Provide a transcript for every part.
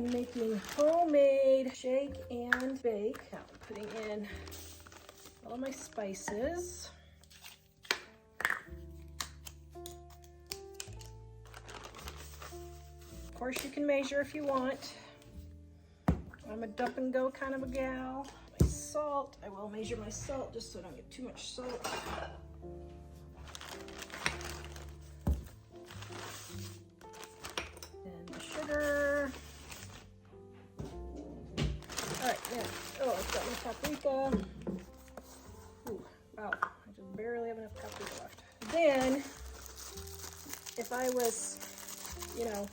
I'm making homemade shake and bake. Now I'm putting in all of my spices. Of course, you can measure if you want. I'm a dump and go kind of a gal. My salt, I will measure my salt just so I don't get too much salt. And the sugar. All right, now, oh, I've got my paprika. Ooh, wow, I just barely have enough paprika left. Then, if I was, you know,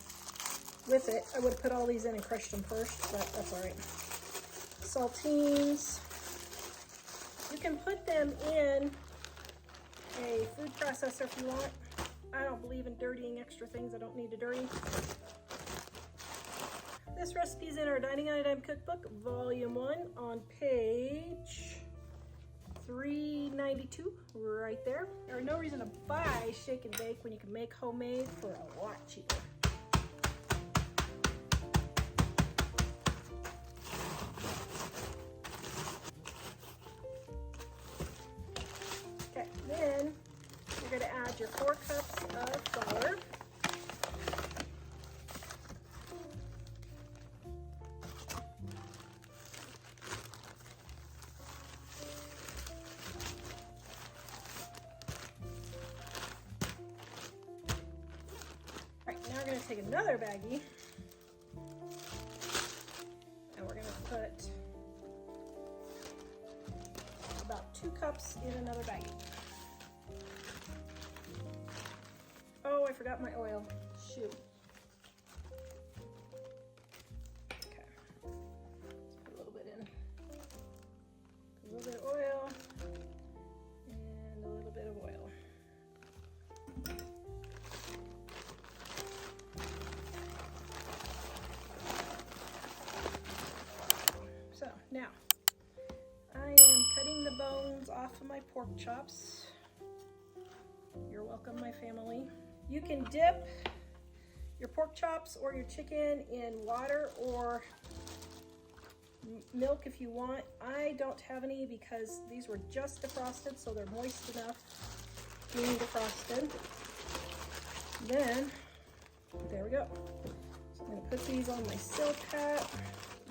with it, I would have put all these in and crushed them first, but that's all right. Saltines. You can put them in a food processor if you want. I don't believe in dirtying extra things I don't need to dirty. This recipe is in our Dining on a Dime Cookbook, Volume 1, on page 392, right there. There's no reason to buy shake and bake when you can make homemade for a lot cheaper. Okay, then you're going to add your 4 cups of flour. Now we're going to take another baggie and we're going to put about 2 cups in another baggie. Oh, I forgot my oil. Shoot. Okay. Let's put a little bit in. A little bit of oil and a little bit of oil. So now, I am cutting the bones off of my pork chops. You're welcome, my family. You can dip your pork chops or your chicken in water or milk if you want. I don't have any because these were just defrosted, so they're moist enough being defrosted. Then, there we go. So I'm going to put these on my silk hat.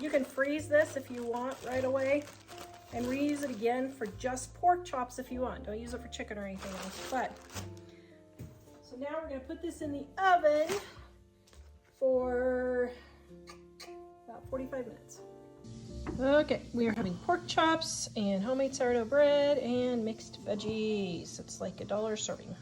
You can freeze this if you want right away and reuse it again for just pork chops if you want. Don't use it for chicken or anything else. But so now we're going to put this in the oven for about 45 minutes. Okay, we are having pork chops and homemade sourdough bread and mixed veggies. It's like $1 serving.